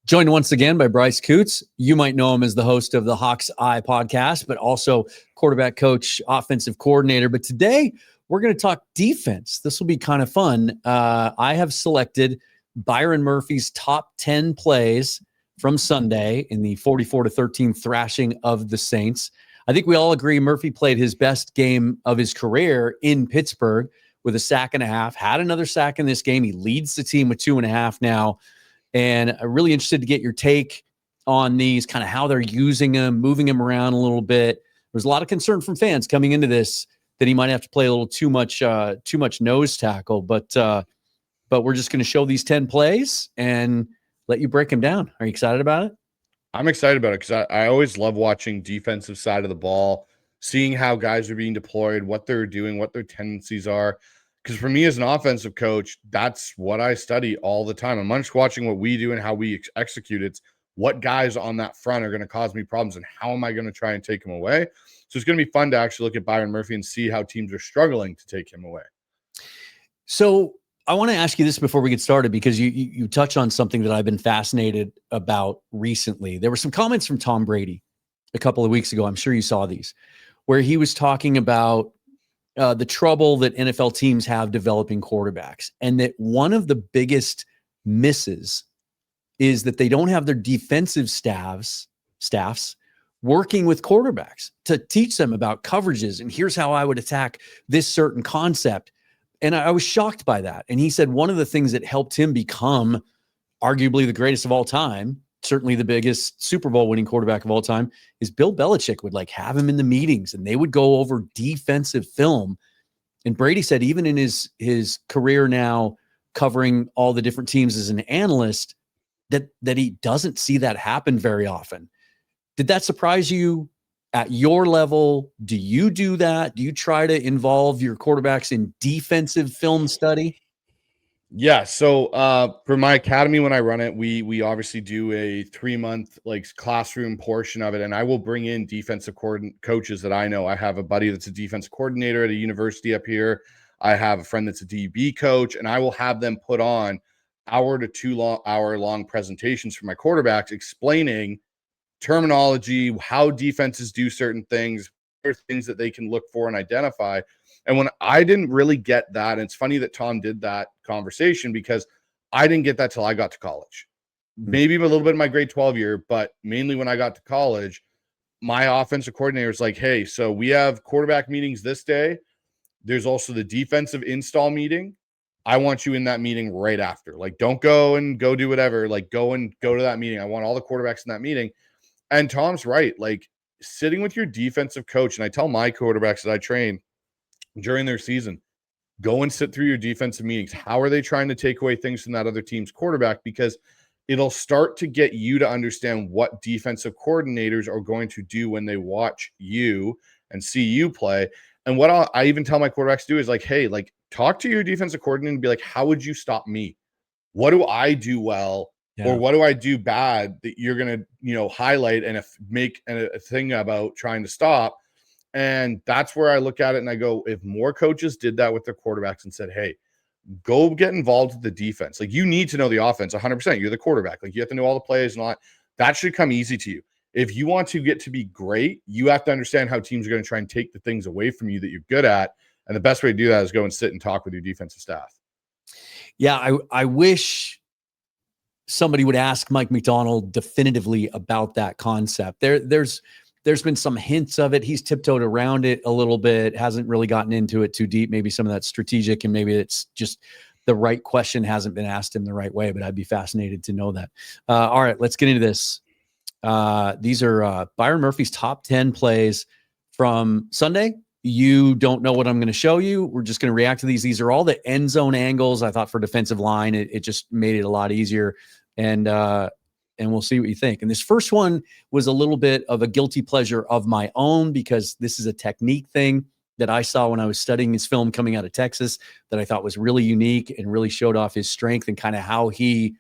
Joined once again by Bryce Coutts. You might know him as the host of the Hawks Eye podcast, but also quarterback coach, offensive coordinator. But today we're going to talk defense. This will be kind of fun. I have selected Byron Murphy's top 10 plays from Sunday in the 44-13 thrashing of the Saints. I think we all agree Murphy played his best game of his career in Pittsburgh with a sack and a half, had another sack in this game. He leads the team with 2.5 now. And I'm really interested to get your take on these, kind of how they're using him, moving him around a little bit. There's a lot of concern from fans coming into this that he might have to play a little too much nose tackle. But we're just going to show these 10 plays and let you break them down. Are you excited about it? I'm excited about it because I always love watching defensive side of the ball, seeing how guys are being deployed, what they're doing, what their tendencies are. Because for me as an offensive coach, that's what I study all the time. I'm not just watching what we do and how we execute. It's what guys on that front are going to cause me problems and how am I going to try and take them away. So it's going to be fun to actually look at Byron Murphy and see how teams are struggling to take him away. So I want to ask you this before we get started, because you touch on something that I've been fascinated about recently. There were some comments from Tom Brady a couple of weeks ago. I'm sure you saw these, where he was talking about the trouble that NFL teams have developing quarterbacks, and that one of the biggest misses is that they don't have their defensive staffs working with quarterbacks to teach them about coverages. And here's how I would attack this certain concept. And I was shocked by that. And he said one of the things that helped him become arguably the greatest of all time, certainly the biggest Super Bowl winning quarterback of all time, is Bill Belichick would have him in the meetings and they would go over defensive film. And Brady said, even in his career now covering all the different teams as an analyst, that he doesn't see that happen very often. Did that surprise you at your level? Do you do that? Do you try to involve your quarterbacks in defensive film study? Yeah. So for my academy, when I run it, we obviously do a 3-month classroom portion of it. And I will bring in defensive coaches that I know. I have a buddy that's a defense coordinator at a university up here. I have a friend that's a DB coach, and I will have them put on hour to 2 hour long presentations for my quarterbacks explaining terminology, how defenses do certain things, things that they can look for and identify. And when I didn't really get that, and it's funny that Tom did that conversation because I didn't get that till I got to college. Maybe a little bit in my grade 12 year, but mainly when I got to college, my offensive coordinator was like, hey, so we have quarterback meetings this day. There's also the defensive install meeting. I want you in that meeting right after. Don't go do whatever. Go to that meeting. I want all the quarterbacks in that meeting. And Tom's right. Sitting with your defensive coach, and I tell my quarterbacks that I train during their season, go and sit through your defensive meetings. How are they trying to take away things from that other team's quarterback? Because it'll start to get you to understand what defensive coordinators are going to do when they watch you and see you play. And what I even tell my quarterbacks to do is hey, talk to your defensive coordinator and be like, how would you stop me? What do I do well? Yeah. Or what do I do bad that you're going to, highlight and make a thing about trying to stop? And that's where I look at it and I go, if more coaches did that with their quarterbacks and said, hey, go get involved with the defense. You need to know the offense 100%. You're the quarterback. You have to know all the plays and all that. That should come easy to you. If you want to get to be great, you have to understand how teams are going to try and take the things away from you that you're good at. And the best way to do that is go and sit and talk with your defensive staff. Yeah, I wish somebody would ask Mike Macdonald definitively about that concept. There's been some hints of it. He's tiptoed around it a little bit, hasn't really gotten into it too deep. Maybe some of that's strategic and maybe it's just the right question hasn't been asked him the right way, but I'd be fascinated to know that. All right, let's get into this. These are Byron Murphy's top 10 plays from Sunday. You don't know what I'm going to show you. We're just going to react to these. These are all the end zone angles. I thought for defensive line, it just made it a lot easier. And we'll see what you think. And this first one was a little bit of a guilty pleasure of my own because this is a technique thing that I saw when I was studying his film coming out of Texas that I thought was really unique and really showed off his strength and kind of how he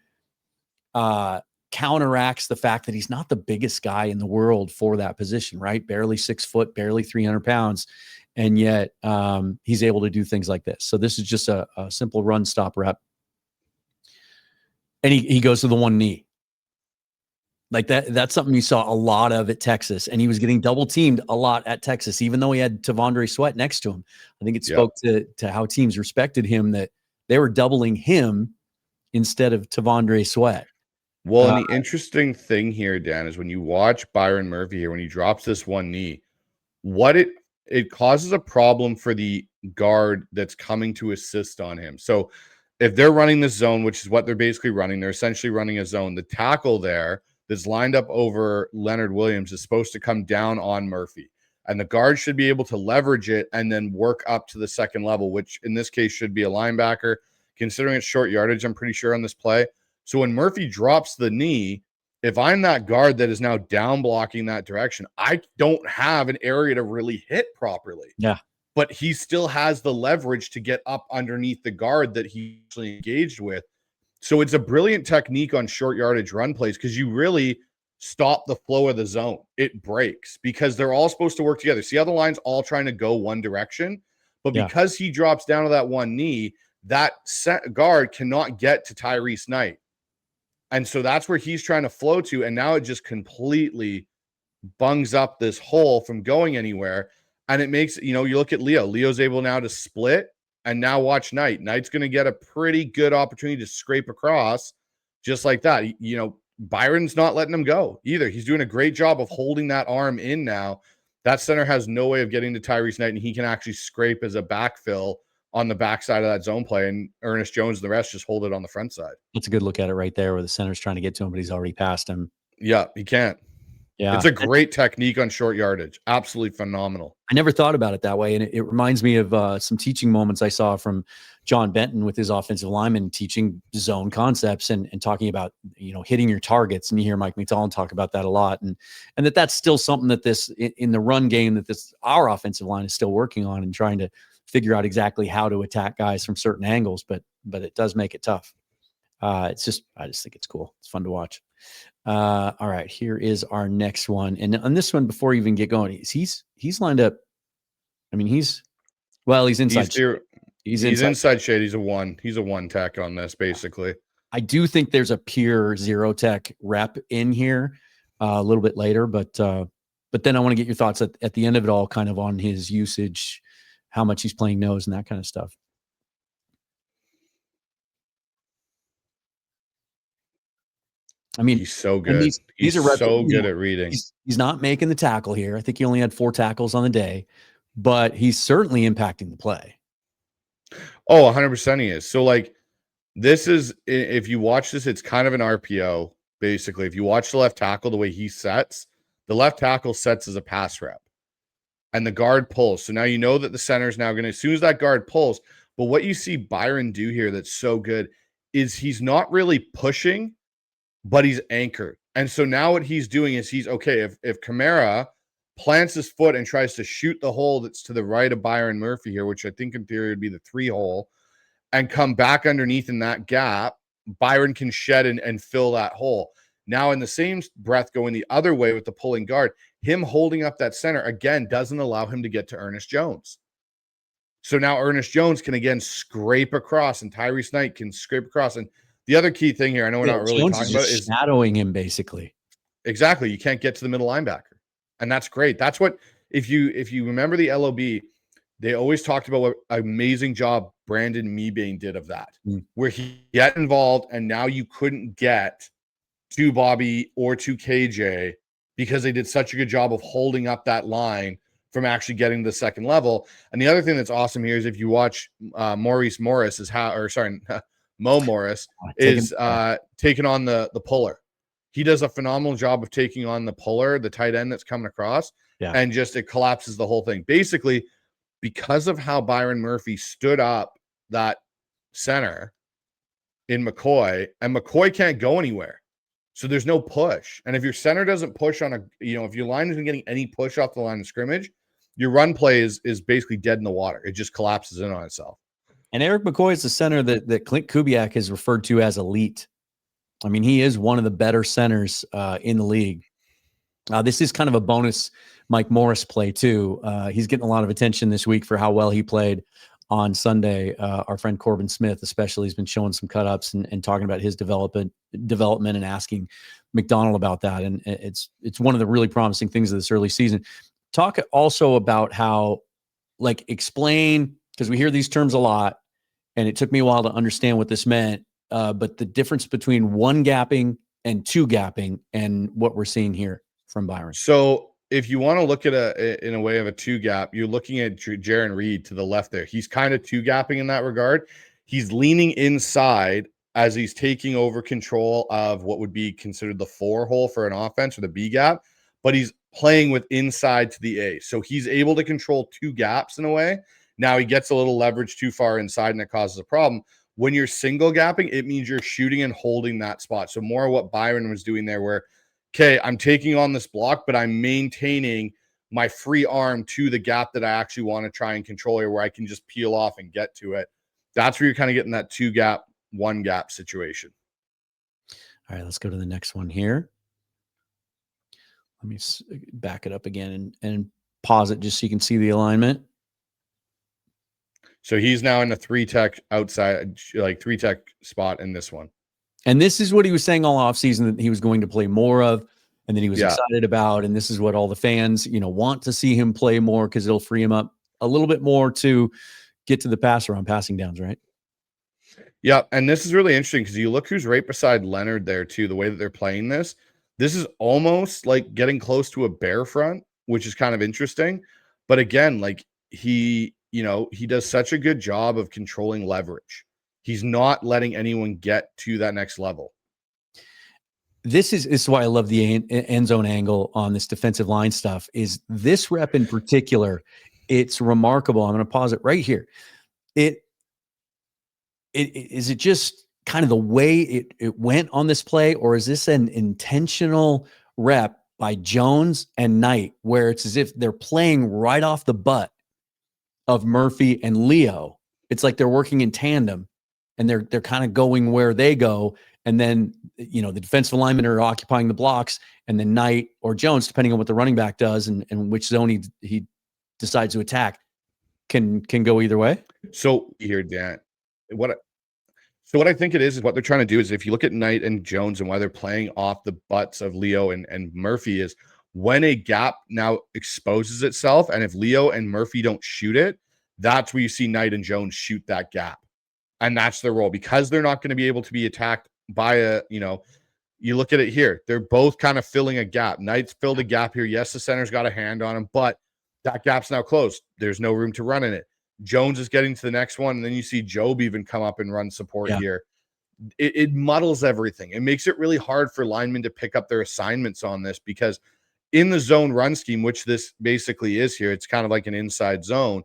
counteracts the fact that he's not the biggest guy in the world for that position, right? Barely 6 foot, barely 300 pounds. And yet he's able to do things like this. So this is just a simple run stop rep. And he goes to the one knee. Like that's something you saw a lot of at Texas, and he was getting double teamed a lot at Texas, even though he had Tavondre Sweat next to him. I think it spoke to how teams respected him, that they were doubling him instead of Tavondre Sweat. Well, and the interesting thing here, Dan, is when you watch Byron Murphy here, when he drops this one knee, what it causes a problem for the guard that's coming to assist on him. So if they're running this zone, which is what they're basically running, they're essentially running a zone. The tackle there that's lined up over Leonard Williams is supposed to come down on Murphy. And the guard should be able to leverage it and then work up to the second level, which in this case should be a linebacker. Considering it's short yardage, I'm pretty sure on this play. So when Murphy drops the knee, if I'm that guard that is now down blocking that direction, I don't have an area to really hit properly. Yeah. But he still has the leverage to get up underneath the guard that he actually engaged with. So it's a brilliant technique on short yardage run plays because you really stop the flow of the zone. It breaks because they're all supposed to work together. See how the line's all trying to go one direction? But because he drops down to that one knee, that guard cannot get to Tyrese Knight. And so that's where he's trying to flow to. And now it just completely bungs up this hole from going anywhere. And it makes, you look at Leo. Leo's able now to split. And now watch Knight. Knight's going to get a pretty good opportunity to scrape across just like that. Byron's not letting him go either. He's doing a great job of holding that arm in now. That center has no way of getting to Tyrese Knight, and he can actually scrape as a backfill on the backside of that zone play, and Ernest Jones and the rest just hold it on the front side. That's a good look at it right there where the center's trying to get to him, but he's already passed him. Yeah, he can't. Yeah. It's a great technique on short yardage. Absolutely phenomenal. I never thought about it that way. And it reminds me of some teaching moments I saw from John Benton with his offensive lineman teaching zone concepts and talking about, hitting your targets. And you hear Mike Macdonald talk about that a lot. And that's still something that in the run game that our offensive line is still working on and trying to figure out exactly how to attack guys from certain angles, but it does make it tough. I just think it's cool. It's fun to watch. All right, here is our next one. And on this one, before you even get going, he's lined up. I mean, he's inside. He's inside shade. He's a one. He's a one tech on this, basically. I do think there's a pure zero tech rep in here a little bit later, but then I want to get your thoughts at the end of it all, kind of on his usage, how much he's playing nose and that kind of stuff. I mean, he's so good. He's so good at reading. He's not making the tackle here. I think he only had 4 tackles on the day, but he's certainly impacting the play. Oh, 100% he is. So this is, if you watch this, it's kind of an RPO, basically. If you watch the left tackle, the way he sets, the left tackle sets as a pass rep and the guard pulls. So now you know that the center is now going to, as soon as that guard pulls, but what you see Byron do here that's so good is he's not really pushing, but he's anchored. And so now what he's doing is he's okay. If Kamara plants his foot and tries to shoot the hole that's to the right of Byron Murphy here, which I think in theory would be the 3 hole, and come back underneath in that gap, Byron can shed and fill that hole. Now in the same breath going the other way with the pulling guard, him holding up that center again doesn't allow him to get to Ernest Jones. So now Ernest Jones can again scrape across and Tyrese Knight can scrape across. And the other key thing here, I know we're not really talking about, is shadowing him basically. Exactly. You can't get to the middle linebacker. And that's great. That's what, if you remember the LOB, they always talked about what amazing job Brandon Mebane did of that, where he got involved and now you couldn't get to Bobby or to KJ because they did such a good job of holding up that line from actually getting to the second level. And the other thing that's awesome here is if you watch Mo Morris is taking on the puller. He does a phenomenal job of taking on the puller, the tight end that's coming across, and just it collapses the whole thing. Basically, because of how Byron Murphy stood up that center in McCoy, and McCoy can't go anywhere. So there's no push. And if your center doesn't push on if your line isn't getting any push off the line of scrimmage, your run play is basically dead in the water. It just collapses in on itself. And Eric McCoy is the center that Clint Kubiak has referred to as elite. I mean, he is one of the better centers in the league. This is kind of a bonus Mike Morris play too. He's getting a lot of attention this week for how well he played on Sunday. Our friend Corbin Smith, especially, has been showing some cut ups and talking about his development and asking Macdonald about that. And it's one of the really promising things of this early season. Talk also about how, like, explain, because we hear these terms a lot, and it took me a while to understand what this meant. But the difference between one gapping and two gapping and what we're seeing here from Byron. So if you want to look at in a way of a two gap, you're looking at Jaron Reed to the left there. He's kind of two gapping in that regard. He's leaning inside as he's taking over control of what would be considered the 4 hole for an offense, or the B gap, but he's playing with inside to the A. So he's able to control two gaps in a way. Now he gets a little leverage too far inside and it causes a problem. When you're single gapping, it means you're shooting and holding that spot. So more what Byron was doing there, where, okay, I'm taking on this block, but I'm maintaining my free arm to the gap that I actually want to try and control here, where I can just peel off and get to it. That's where you're kind of getting that 2 gap, 1 gap situation. All right, let's go to the next one here. Let me back it up again and pause it just so you can see the alignment. So he's now in the 3-tech outside, like 3-tech spot in this one. And this is what he was saying all offseason that he was going to play more of, and that he was excited about. And this is what all the fans, want to see him play more, because it'll free him up a little bit more to get to the passer on passing downs, right? Yeah, and this is really interesting because you look who's right beside Leonard there too, the way that they're playing this. This is almost like getting close to a bear front, which is kind of interesting. But again, like he does such a good job of controlling leverage. He's not letting anyone get to that next level. This is why I love the end zone angle on this defensive line stuff. Is this rep in particular? It's remarkable. I'm going to pause it right here. Is it just kind of the way it went on this play, or is this an intentional rep by Jones and Knight, where it's as if they're playing right off the butt of Murphy and Leo? It's like they're working in tandem, and they're kind of going where they go. And then, the defensive linemen are occupying the blocks, and then Knight or Jones, depending on what the running back does and which zone he decides to attack, can go either way. So here, Dan, what I think it is what they're trying to do is, if you look at Knight and Jones and why they're playing off the butts of Leo and Murphy, is when a gap now exposes itself, and if Leo and Murphy don't shoot it, that's where you see Knight and Jones shoot that gap. And that's their role, because they're not going to be able to be attacked by you look at it here. They're both kind of filling a gap. Knight's filled a gap here. Yes, the center's got a hand on him, but that gap's now closed. There's no room to run in it. Jones is getting to the next one, and then you see Job even come up and run support here. It muddles everything. It makes it really hard for linemen to pick up their assignments on this, because in the zone run scheme, which this basically is here, it's kind of like an inside zone.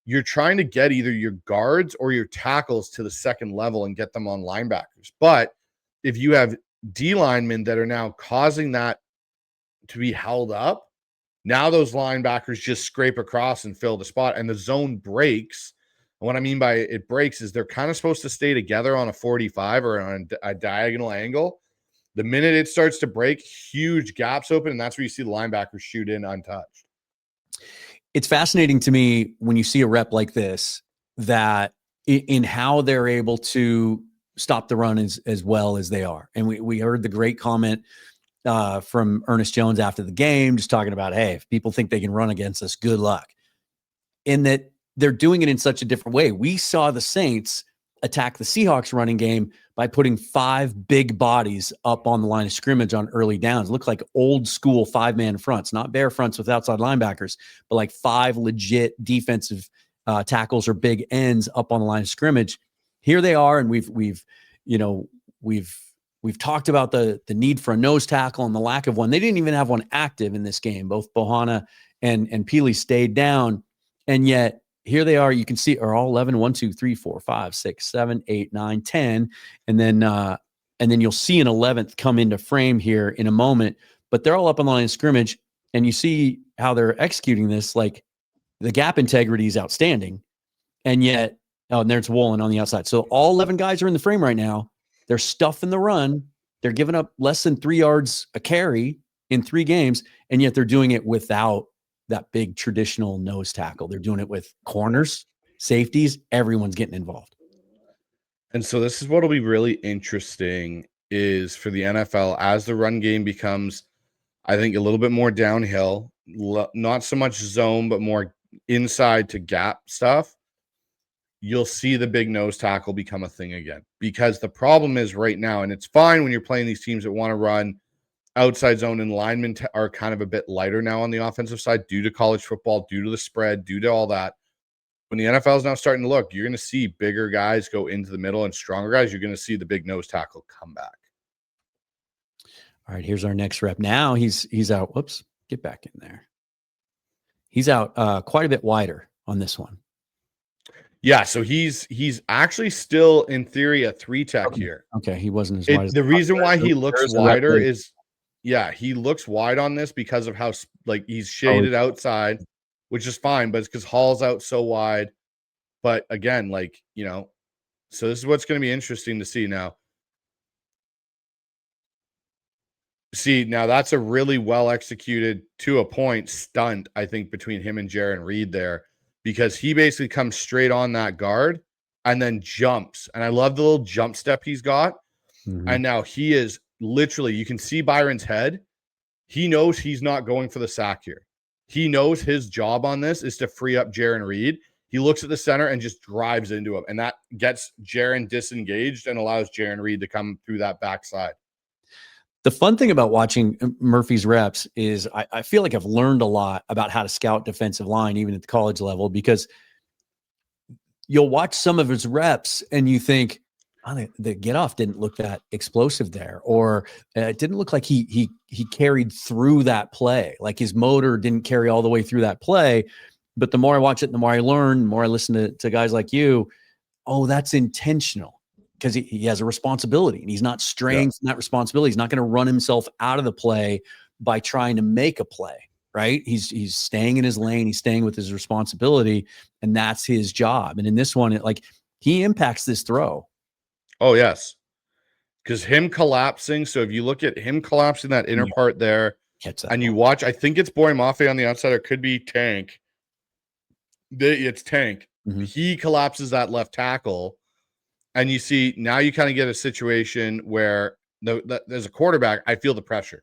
You're trying to get either your guards or your tackles to the second level and get them on linebackers. But if you have D linemen that are now causing that to be held up, now those linebackers just scrape across and fill the spot, and the zone breaks. And what I mean by it breaks is they're kind of supposed to stay together on a 45 or on a diagonal angle. The minute it starts to break, huge gaps open, and that's where you see the linebackers shoot in untouched. It's fascinating to me when you see a rep like this, that in how they're able to stop the run as well as they are. And we heard the great comment from Ernest Jones after the game, just talking about, hey, if people think they can run against us, good luck. In that they're doing it in such a different way. We saw the Saints attack the Seahawks running game by putting 5 big bodies up on the line of scrimmage on early downs. It looked like old school 5-man fronts, not bear fronts with outside linebackers, but like 5 legit defensive tackles or big ends up on the line of scrimmage. Here they are, and we've talked about the need for a nose tackle and the lack of one. They didn't even have one active in this game. Both Bohanna and Peely stayed down, and yet here they are. You can see are all 11, 1, 2, 3, 4, 5, 6, 7, 8, 9, 10. And then you'll see an 11th come into frame here in a moment, but they're all up on the line of scrimmage, and you see how they're executing this. Like, the gap integrity is outstanding. And yet, and there's Woolen on the outside. So all 11 guys are in the frame right now. They're stuffing the run. They're giving up less than 3 yards a carry in 3 games. And yet they're doing it without that big traditional nose tackle. They're doing it with corners safeties, everyone's getting involved. And so this is what will be really interesting is for the NFL as the run game becomes, I think, a little bit more downhill, not so much zone, but more inside to gap stuff. You'll see the big nose tackle become a thing again, because the problem is right now, and it's fine when you're playing these teams that want to run outside zone, and linemen are kind of a bit lighter now on the offensive side due to college football, due to the spread, due to all that. When the NFL is now starting to look, you're going to see bigger guys go into the middle and stronger guys. You're going to see the big nose tackle come back. All right, here's our next rep. Now he's out. Whoops, get back in there. He's out quite a bit wider on this one. Yeah, so he's actually still in theory a 3-tech here. Okay, he wasn't as wide as the reason why he looks wider is, yeah, he looks wide on this because of how like he's shaded outside, which is fine, but it's because Hall's out so wide. But again, like, you know, so this is what's going to be interesting to see now. See, now that's a really well executed, to a point, stunt, I think, between him and Jaron Reed there, because he basically comes straight on that guard and then jumps. And I love the little jump step he's got. Mm-hmm. And now he is literally, you can see Byron's head. He knows he's not going for the sack here. He knows his job on this is to free up Jaron Reed. He looks at the center and just drives into him. And that gets Jaron disengaged and allows Jaron Reed to come through that backside. The fun thing about watching Murphy's reps is I feel like I've learned a lot about how to scout defensive line, even at the college level, because you'll watch some of his reps and you think, oh, the get off didn't look that explosive there, or it didn't look like he carried through that play. Like his motor didn't carry all the way through that play. But the more I watch it, the more I learn, the more I listen to guys like you. Oh, that's intentional. Because he has a responsibility and he's not straying from that responsibility. He's not going to run himself out of the play by trying to make a play, right? He's staying in his lane. He's staying with his responsibility, and that's his job. And in this one, he impacts this throw. Oh, yes. Because him collapsing. So if you look at him collapsing that inner part there, and you watch, I think it's Boy Mafe on the outside, or it could be Tank. It's Tank. Mm-hmm. He collapses that left tackle. And you see, now you kind of get a situation where there's a quarterback. I feel the pressure.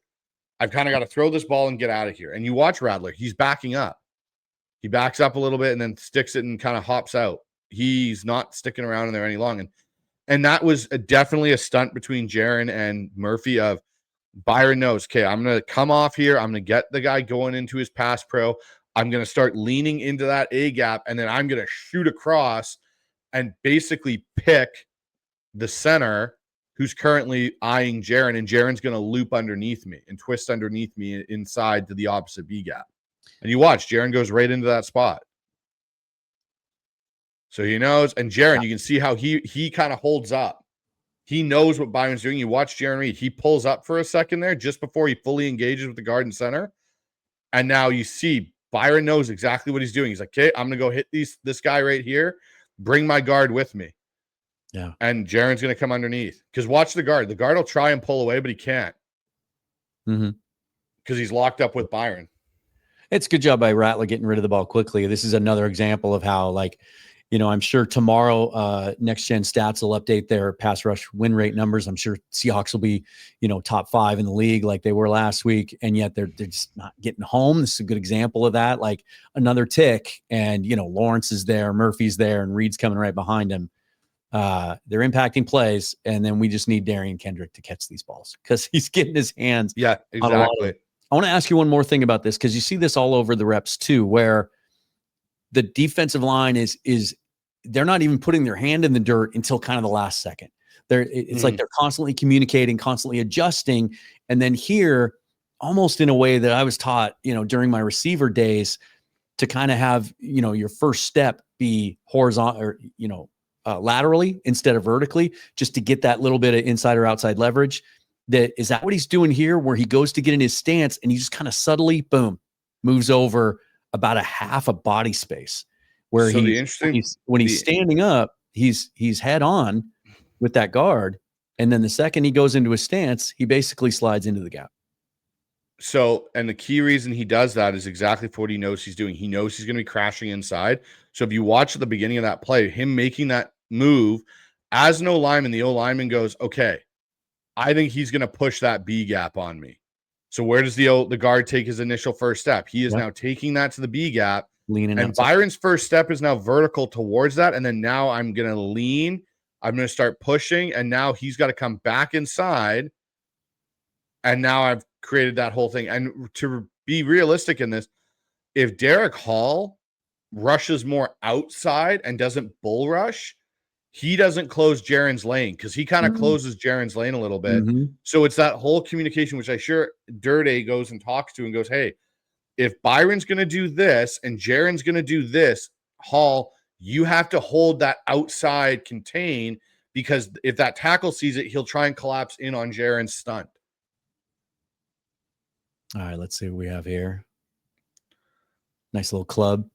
I've kind of got to throw this ball and get out of here. And you watch Rattler. He's backing up. He backs up a little bit and then sticks it and kind of hops out. He's not sticking around in there any longer. And that was definitely a stunt between Jaron and Murphy of Byron knows, okay, I'm going to come off here. I'm going to get the guy going into his pass pro. I'm going to start leaning into that A gap, and then I'm going to shoot across and basically pick the center who's currently eyeing Jaron, and Jaron's going to loop underneath me and twist underneath me inside to the opposite B gap. And you watch, Jaron goes right into that spot. So he knows, and Jaron, you can see how he kind of holds up. He knows what Byron's doing. You watch Jaron Reed. He pulls up for a second there just before he fully engages with the guard and center. And now you see Byron knows exactly what he's doing. He's like, okay, I'm going to go hit this guy right here. Bring my guard with me. Yeah. And Jaron's going to come underneath. Because watch the guard. The guard will try and pull away, but he can't. Mm-hmm. Because he's locked up with Byron. It's a good job by Rattler getting rid of the ball quickly. This is another example of how, I'm sure tomorrow Next Gen Stats will update their pass rush win rate numbers. I'm sure Seahawks will be, top 5 in the league like they were last week, and yet they're just not getting home. This is a good example of that. Like another tick, and Lawrence is there, Murphy's there, and Reed's coming right behind him. They're impacting plays, and then we just need Darian Kendrick to catch these balls because he's getting his hands. Yeah, exactly. I want to ask you one more thing about this, because you see this all over the reps too, where the defensive line is they're not even putting their hand in the dirt until kind of the last second. It's like they're constantly communicating, constantly adjusting. And then here, almost in a way that I was taught, during my receiver days, to kind of have, your first step be horizontal or, laterally instead of vertically, just to get that little bit of inside or outside leverage. Is that what he's doing here, where he goes to get in his stance and he just kind of subtly, boom, moves over about a half a body space, where so when he's standing up, he's head on with that guard. And then the second he goes into his stance, he basically slides into the gap. So, and the key reason he does that is exactly for what he knows he's doing. He knows he's going to be crashing inside. So if you watch at the beginning of that play, him making that move as an O-lineman, the O-lineman goes, okay, I think he's going to push that B gap on me. So where does the guard take his initial first step? He is now taking that to the B gap. Leaning and outside. Byron's first step is now vertical towards that. And then now I'm going to lean. I'm going to start pushing. And now he's got to come back inside. And now I've created that whole thing. And to be realistic in this, if Derek Hall rushes more outside and doesn't bull rush, he doesn't close Jaron's lane because he kind of closes Jaron's lane a little bit. So it's that whole communication, which I sure Dirty goes and talks to and goes, hey, if Byron's going to do this and Jaron's going to do this, Hall, you have to hold that outside contain because if that tackle sees it, he'll try and collapse in on Jaron's stunt. All right, let's see what we have here. Nice little club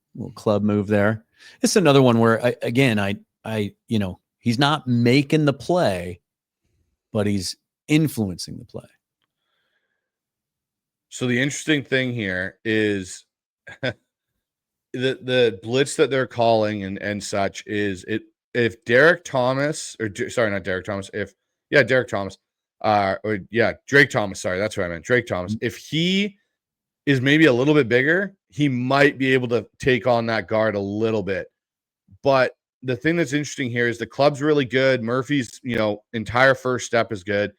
move there. It's another one where I he's not making the play, but he's influencing the play. So the interesting thing here is the blitz that they're calling and such is if Derek Thomas Drake Thomas, sorry, that's what I meant. Drake Thomas. If he is maybe a little bit bigger, he might be able to take on that guard a little bit. But the thing that's interesting here is the club's really good. Murphy's, entire first step is good.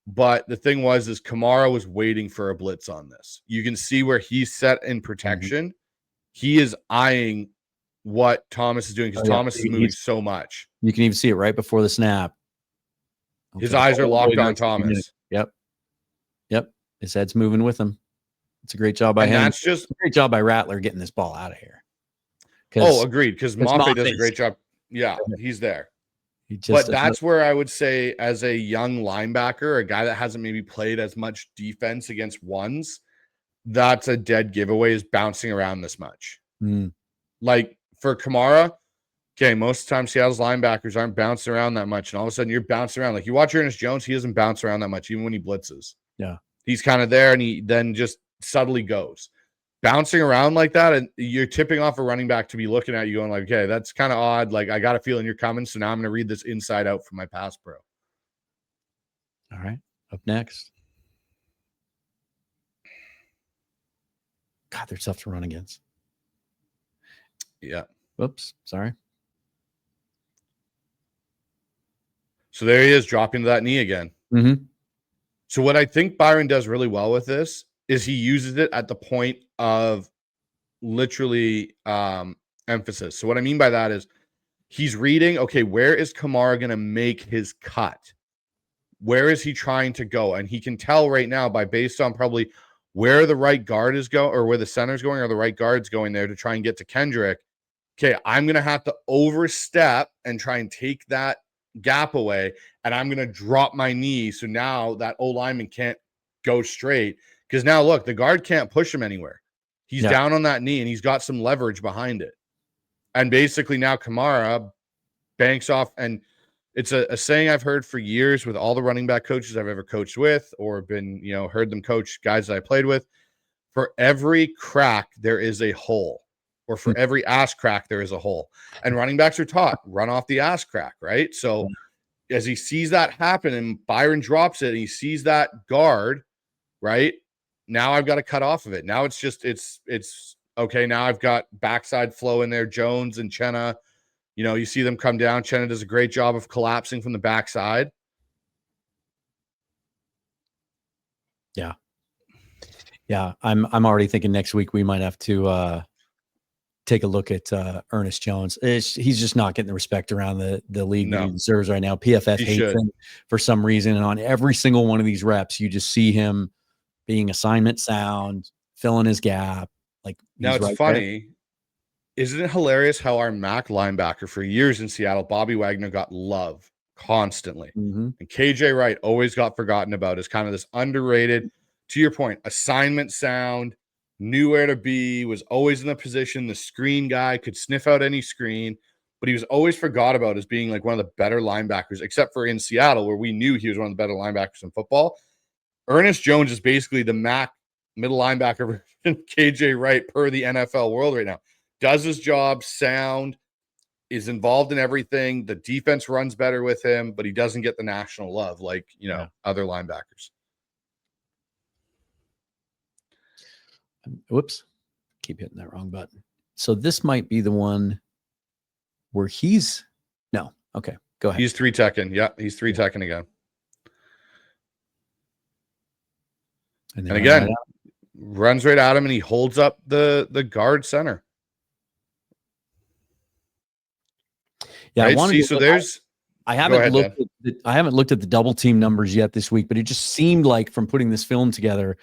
But the thing is Kamara was waiting for a blitz on this. You can see where he's set in protection. He is eyeing what Thomas is doing because Thomas is moving so much. You can even see it right before the snap. His eyes are locked on Thomas. Yep. His head's moving with him. It's a great job by him. That's just a great job by Rattler getting this ball out of here. Agreed. Because Mafe does a great job. Yeah, he's there. But that's where I would say, as a young linebacker, a guy that hasn't maybe played as much defense against ones, that's a dead giveaway is bouncing around this much. Like for Kamara, okay, most of the time Seattle's linebackers aren't bouncing around that much. And all of a sudden you're bouncing around. Like you watch Ernest Jones, he doesn't bounce around that much, even when he blitzes. Yeah. He's kind of there and he then just subtly goes. Bouncing around like that, and you're tipping off a running back to be looking at you going like, okay, that's kind of odd. Like, I got a feeling you're coming, so now I'm going to read this inside out for my pass pro. All right, up next. God, they're tough to run against. Yeah. Whoops, sorry. So there he is, dropping to that knee again. So what I think Byron does really well with this is he uses it at the point of literally emphasis. So what I mean by that is he's reading, okay, where is Kamara going to make his cut? Where is he trying to go? And he can tell right now based on probably where the right guard is going or where the center's going or the right guard's going there to try and get to Kendrick. Okay, I'm going to have to overstep and try and take that gap away, and I'm going to drop my knee. So now that O-lineman can't go straight. Because now, look, the guard can't push him anywhere. He's down on that knee, and he's got some leverage behind it. And basically now Kamara banks off. And it's a saying I've heard for years with all the running back coaches I've ever coached with or been, heard them coach guys that I played with. For every crack, there is a hole. Or for every ass crack, there is a hole. And running backs are taught, run off the ass crack, right? So as he sees that happen and Byron drops it and he sees that guard, right? Now I've got to cut off of it. Now it's okay. Now I've got backside flow in there. Jones and Chenna, you see them come down. Chenna does a great job of collapsing from the backside. Yeah. Yeah. I'm already thinking next week we might have to take a look at Ernest Jones. He's just not getting the respect around the league that he deserves right now. PFF hates him for some reason. And on every single one of these reps, you just see him being assignment sound, filling his gap. Like now it's funny. Isn't it hilarious how our MAC linebacker for years in Seattle, Bobby Wagner, got love constantly. And KJ Wright always got forgotten about as kind of this underrated, to your point, assignment sound, knew where to be, was always in the position. The screen guy could sniff out any screen, but he was always forgot about as being like one of the better linebackers, except for in Seattle, where we knew he was one of the better linebackers in football. Ernest Jones is basically the MAC middle linebacker version, KJ Wright, per the NFL world right now. Does his job, sound, is involved in everything. The defense runs better with him, but he doesn't get the national love like, other linebackers. Whoops. Keep hitting that wrong button. So this might be the one where he's no. Okay, go ahead. He's 3-teching. Yeah, he's 3-teching again. And again, runs right at him, and he holds up the guard center. Yeah, right? I want to. So there's. I haven't looked at the double team numbers yet this week, but it just seemed like from putting this film together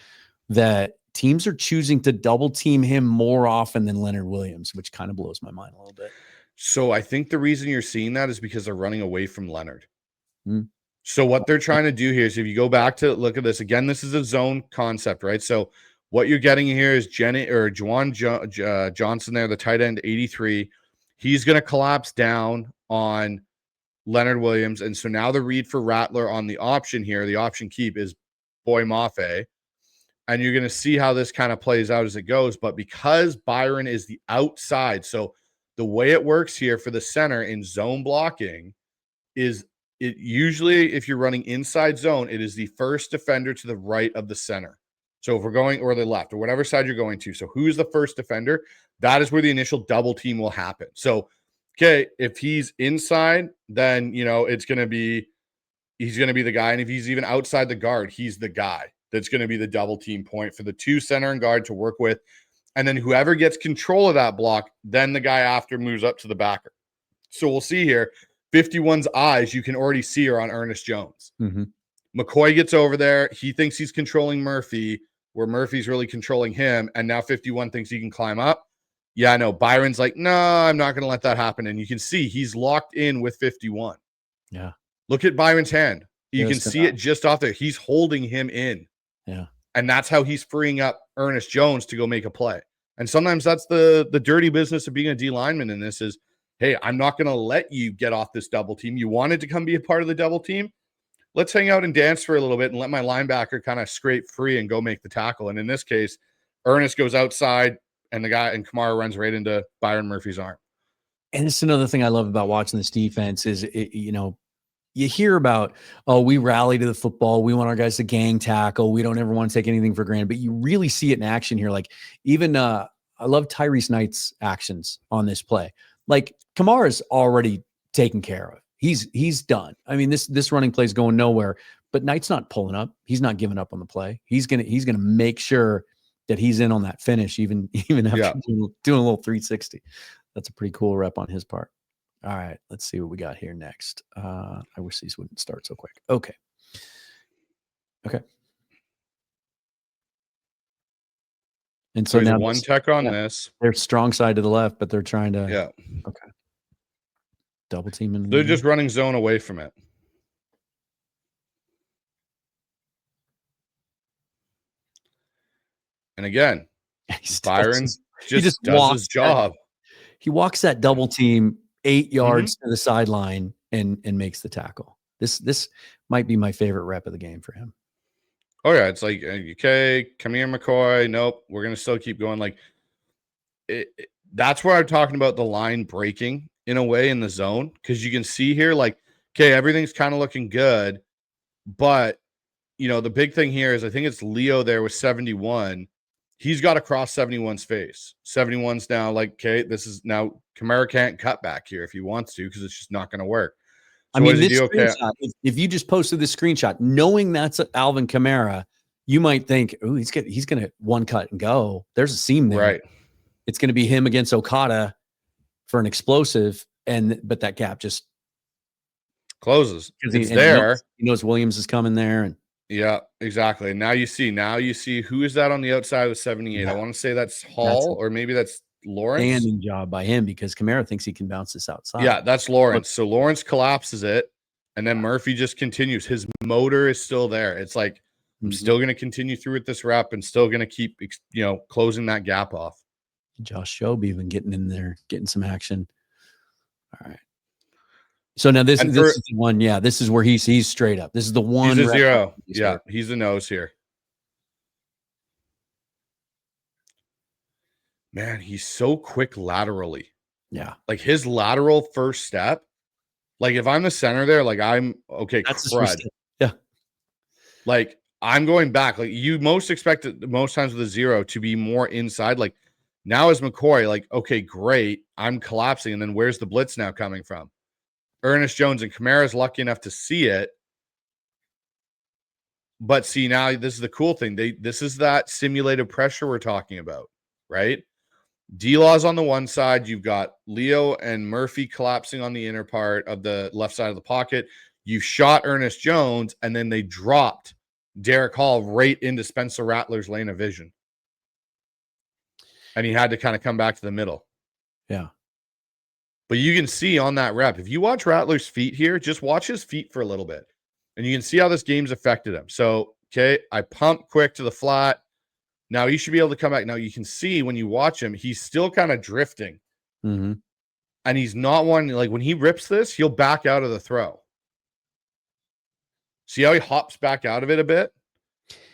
that teams are choosing to double team him more often than Leonard Williams, which kind of blows my mind a little bit. So I think the reason you're seeing that is because they're running away from Leonard. So what they're trying to do here is, if you go back to look at this again, this is a zone concept, right? So what you're getting here is Juwan Johnson there, the tight end, 83. He's going to collapse down on Leonard Williams. And so now the read for Rattler on the option here, the option keep, is Boy Mafe. And you're going to see how this kind of plays out as it goes. But because Byron is the outside, so the way it works here for the center in zone blocking is it usually, if you're running inside zone, it is the first defender to the right of the center. So if we're going, or the left, or whatever side you're going to. So who's the first defender? That is where the initial double team will happen. So, okay, if he's inside, then, it's going to be, he's going to be the guy. And if he's even outside the guard, he's the guy that's going to be the double team point for the two center and guard to work with. And then whoever gets control of that block, then the guy after moves up to the backer. So we'll see here, 51's eyes, you can already see are on Ernest Jones. McCoy gets over there. He thinks he's controlling Murphy, where Murphy's really controlling him. And now 51 thinks he can climb up. Yeah, no, Byron's like, no, I'm not going to let that happen. And you can see he's locked in with 51. Yeah. Look at Byron's hand. You can see it just off there. He's holding him in. Yeah. And that's how he's freeing up Ernest Jones to go make a play. And sometimes that's the dirty business of being a D lineman in this is, hey, I'm not going to let you get off this double team. You wanted to come be a part of the double team. Let's hang out and dance for a little bit and let my linebacker kind of scrape free and go make the tackle. And in this case, Ernest goes outside and Kamara runs right into Byron Murphy's arm. And it's another thing I love about watching this defense is, you hear about, we rally to the football. We want our guys to gang tackle. We don't ever want to take anything for granted, but you really see it in action here. Like even, I love Tyrese Knight's actions on this play. Like Kamara's already taken care of. He's done. I mean, this running play is going nowhere, but Knight's not pulling up. He's not giving up on the play. He's gonna make sure that he's in on that finish, even after doing a little 360. That's a pretty cool rep on his part. All right, let's see what we got here next. I wish these wouldn't start so quick. Okay. And so now one tech on this. They're strong side to the left, but they're trying to. Yeah. Okay. Double teaming. They're just running zone away from it. And again, Byron just does his job. He walks that double team 8 yards to the sideline and makes the tackle. This might be my favorite rep of the game for him. Oh yeah, it's like, okay, come here, McCoy. Nope, we're gonna still keep going. Like that's where I'm talking about the line breaking in a way in the zone, because you can see here, like, okay, everything's kind of looking good, but the big thing here is I think it's Leo there with 71. He's got to cross 71's face. 71's now like, okay, this is now Kamara can't cut back here if he wants to, because it's just not going to work. So I mean, this screenshot, if you just posted this screenshot, knowing that's Alvin Kamara, you might think, oh, he's going to one cut and go. There's a seam there. Right. It's going to be him against Okada for an explosive, but that gap just closes. It's there. He knows Williams is coming there, and yeah, exactly. Now you see who is that on the outside with 78? Yeah. I want to say that's Hall, or maybe that's Lawrence. Standing job by him, because Kamara thinks he can bounce this outside. Yeah, that's Lawrence. So Lawrence collapses it, and then Murphy just continues. His motor is still there. It's like, I'm still going to continue through with this rep and still going to keep, closing that gap off. Josh Jobe even getting in there, getting some action. All right. So now this is the one. Yeah, this is where he's straight up. This is the one. He's a zero. Yeah, he's the nose here. man, he's so quick laterally. Yeah. Like his lateral first step, like if I'm the center there, like I'm okay, That's his crud. first step. Yeah. Like I'm going back. Like you most expect it most times with a zero to be more inside. Like now as McCoy, like, okay, great. I'm collapsing. And then where's the blitz now coming from? Ernest Jones and Kamara's lucky enough to see it. But see, now this is the cool thing. This is that simulated pressure we're talking about, right? D-Law's on the one side. You've got Leo and Murphy collapsing on the inner part of the left side of the pocket. You shot Ernest Jones, and then they dropped Derek Hall right into Spencer Rattler's lane of vision. And he had to kind of come back to the middle. Yeah. But you can see on that rep, if you watch Rattler's feet here, just watch his feet for a little bit. And you can see how this game's affected him. So, okay, I pump quick to the flat. Now he should be able to come back. Now you can see when you watch him, he's still kind of drifting. Mm-hmm. And he's not wanting, like when he rips this, he'll back out of the throw. See how he hops back out of it a bit?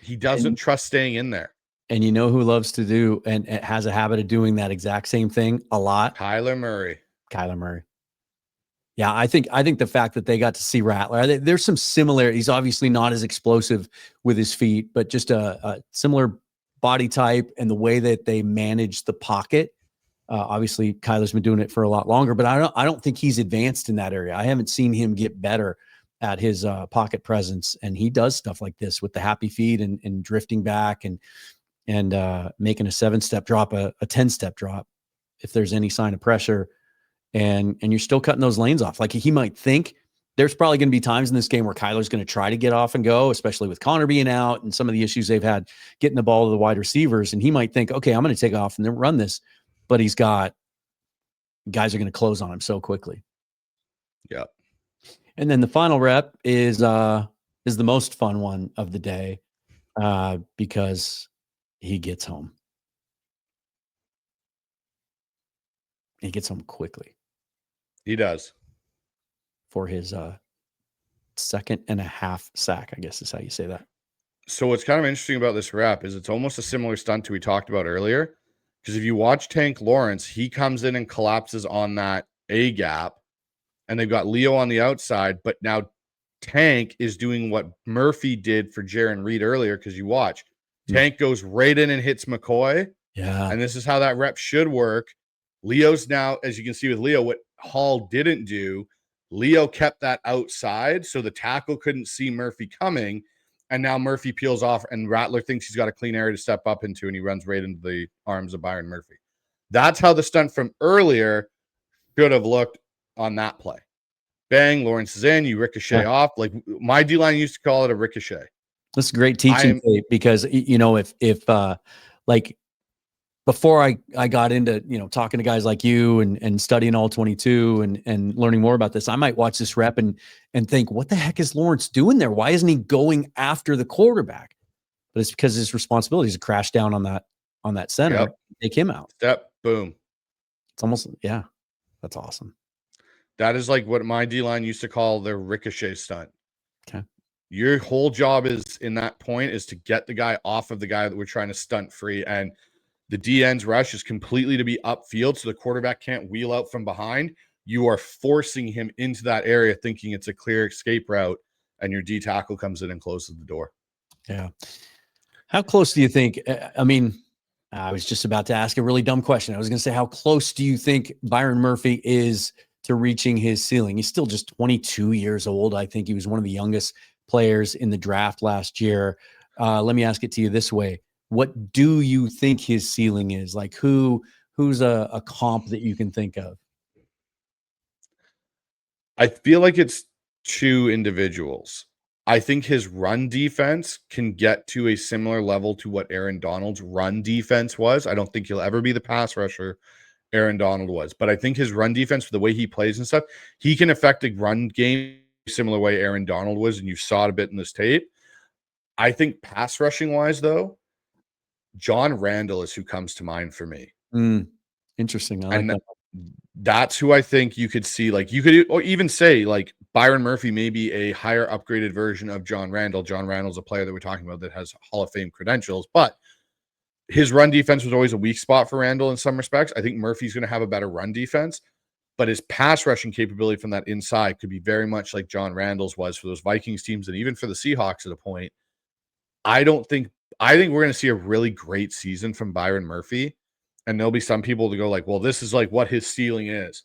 He doesn't trust staying in there. And you know who loves to do and has a habit of doing that exact same thing a lot? Kyler Murray. Yeah, I think the fact that they got to see Rattler, there's some similarity. He's obviously not as explosive with his feet, but just a similar body type and the way that they manage the pocket. Obviously, Kyler's been doing it for a lot longer, but I don't think he's advanced in that area. I haven't seen him get better at his pocket presence, and he does stuff like this with the happy feet and drifting back and making a 7-step drop, a 10-step drop if there's any sign of pressure, and you're still cutting those lanes off. Like he might think there's probably going to be times in this game where Kyler's going to try to get off and go, especially with Connor being out and some of the issues they've had getting the ball to the wide receivers. And he might think, okay, I'm going to take off and then run this, but he's got guys are going to close on him so quickly. Yeah. And then the final rep is the most fun one of the day because he gets home. He gets home quickly. He does. For his 2.5 sack, I guess is how you say that. So what's kind of interesting about this rep is it's almost a similar stunt to we talked about earlier. Because if you watch Tank Lawrence, he comes in and collapses on that A gap. And they've got Leo on the outside. But now Tank is doing what Murphy did for Jaron Reed earlier. Because you watch, Tank goes right in and hits McCoy. Yeah. And this is how that rep should work. Leo's now, as you can see with Leo, what Hall didn't do, Leo kept that outside so the tackle couldn't see Murphy coming. And now Murphy peels off and Rattler thinks he's got a clean area to step up into, and he runs right into the arms of Byron Murphy. That's how the stunt from earlier should have looked on that play. Bang, Lawrence is in, you ricochet off. Like my D-line used to call it a ricochet. That's a great teaching tape because, you know, if like before I got into, you know, talking to guys like you and studying all 22 and learning more about this, I might watch this rep and think, what the heck is Lawrence doing there? Why isn't he going after the quarterback? But it's because his responsibility is to crash down on that center, take him out. Step, boom. It's almost, yeah, that's awesome. That is like what my D-line used to call the ricochet stunt. Okay. Your whole job is in that point is to get the guy off of the guy that we're trying to stunt free. And the DN's rush is completely to be upfield so the quarterback can't wheel out from behind. You are forcing him into that area thinking it's a clear escape route, and your D tackle comes in and closes the door. Yeah. How close do you think, I mean, I was just about to ask a really dumb question. I was going to say, how close do you think Byron Murphy is to reaching his ceiling? He's still just 22 years old. I think he was one of the youngest players in the draft last year. Let me ask it to you this way. What do you think his ceiling is? Like who's a comp that you can think of? I feel like it's two individuals. I think his run defense can get to a similar level to what Aaron Donald's run defense was. I don't think he'll ever be the pass rusher Aaron Donald was, but I think his run defense, for the way he plays and stuff, he can affect a run game similar way Aaron Donald was, and you saw it a bit in this tape. I think pass rushing wise, though, John Randall is who comes to mind for me. Interesting. I like that. That's who I think you could see. Like you could, or even say like Byron Murphy may be a higher upgraded version of John Randall. John Randall's a player that we're talking about that has Hall of Fame credentials, but his run defense was always a weak spot for Randall in some respects. I think Murphy's going to have a better run defense, but his pass rushing capability from that inside could be very much like John Randall's was for those Vikings teams and even for the Seahawks at a point. I think we're going to see a really great season from Byron Murphy, and there'll be some people to go like, well, this is like what his ceiling is.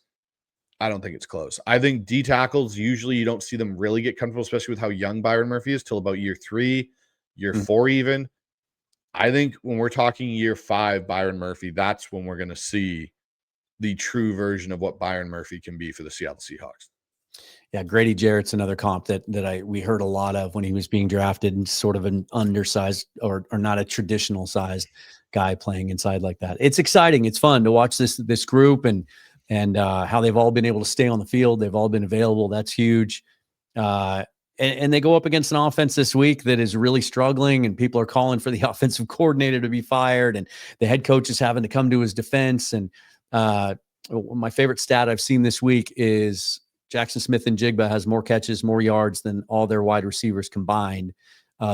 I don't think it's close. I think D tackles, usually you don't see them really get comfortable, especially with how young Byron Murphy is, till about year 3, year 4 even. I think when we're talking year 5, Byron Murphy, that's when we're going to see the true version of what Byron Murphy can be for the Seattle Seahawks. Yeah, Grady Jarrett's another comp that we heard a lot of when he was being drafted, and sort of an undersized or not a traditional sized guy playing inside like that. It's exciting. It's fun to watch this group and how they've all been able to stay on the field. They've all been available. That's huge. And they go up against an offense this week that is really struggling, and people are calling for the offensive coordinator to be fired, and the head coach is having to come to his defense. And my favorite stat I've seen this week is Jackson Smith and Jigba has more catches, more yards than all their wide receivers combined.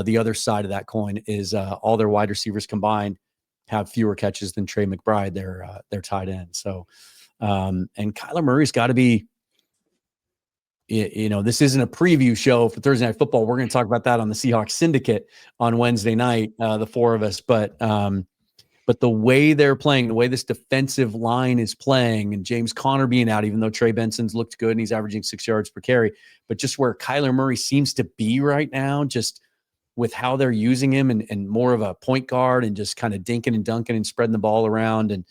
The other side of that coin is all their wide receivers combined have fewer catches than Trey McBride, their tight end. So, and Kyler Murray's got to be, this isn't a preview show for Thursday Night Football. We're going to talk about that on the Seahawks Syndicate on Wednesday night, the 4 of us. But the way they're playing, the way this defensive line is playing, and James Conner being out, even though Trey Benson's looked good and he's averaging 6 yards per carry, but just where Kyler Murray seems to be right now, just with how they're using him and more of a point guard and just kind of dinking and dunking and spreading the ball around. And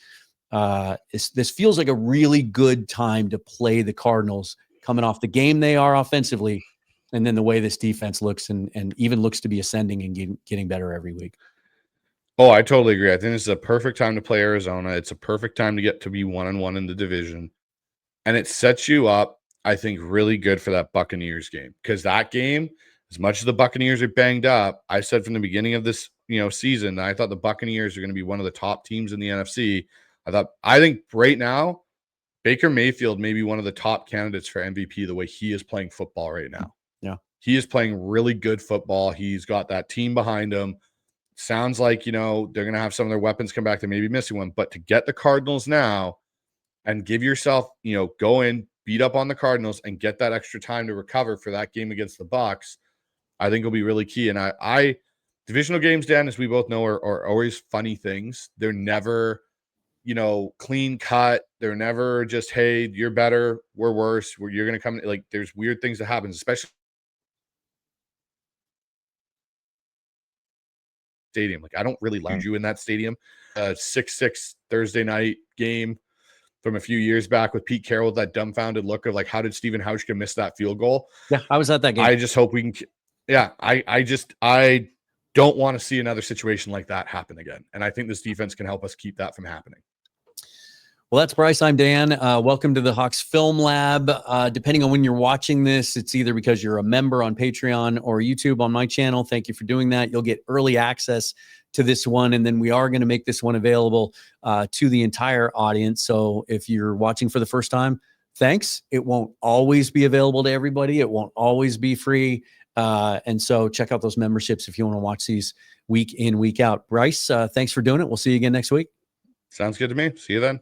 this feels like a really good time to play the Cardinals, coming off the game they are offensively, and then the way this defense looks and even looks to be ascending and getting better every week. Oh, I totally agree. I think this is a perfect time to play Arizona. It's a perfect time to get to be 1-1 in the division. And it sets you up, I think, really good for that Buccaneers game. Because that game, as much as the Buccaneers are banged up, I said from the beginning of this season that I thought the Buccaneers are going to be one of the top teams in the NFC. I think right now, Baker Mayfield may be one of the top candidates for MVP the way he is playing football right now. Yeah. He is playing really good football. He's got that team behind him. Sounds like, they're going to have some of their weapons come back. They may be missing one. But to get the Cardinals now and give yourself, go in, beat up on the Cardinals and get that extra time to recover for that game against the Bucs, I think will be really key. And I divisional games, Dan, as we both know, are always funny things. They're never clean cut. They're never just, hey, you're better, we're worse, you're going to come. Like, there's weird things that happen, especially stadium. Like, I don't really like you in that stadium. 6-6 Thursday night game from a few years back with Pete Carroll with that dumbfounded look of like, how did Stephen Hauschka miss that field goal? Yeah, I was at that game. I just hope we can. Yeah, I don't want to see another situation like that happen again. And I think this defense can help us keep that from happening. Well, that's Bryce. I'm Dan. Welcome to the Hawks Film Lab. Depending on when you're watching this, it's either because you're a member on Patreon or YouTube on my channel. Thank you for doing that. You'll get early access to this one, and then we are going to make this one available to the entire audience. So if you're watching for the first time, thanks. It won't always be available to everybody. It won't always be free. And so check out those memberships if you want to watch these week in, week out. Bryce, thanks for doing it. We'll see you again next week. Sounds good to me. See you then.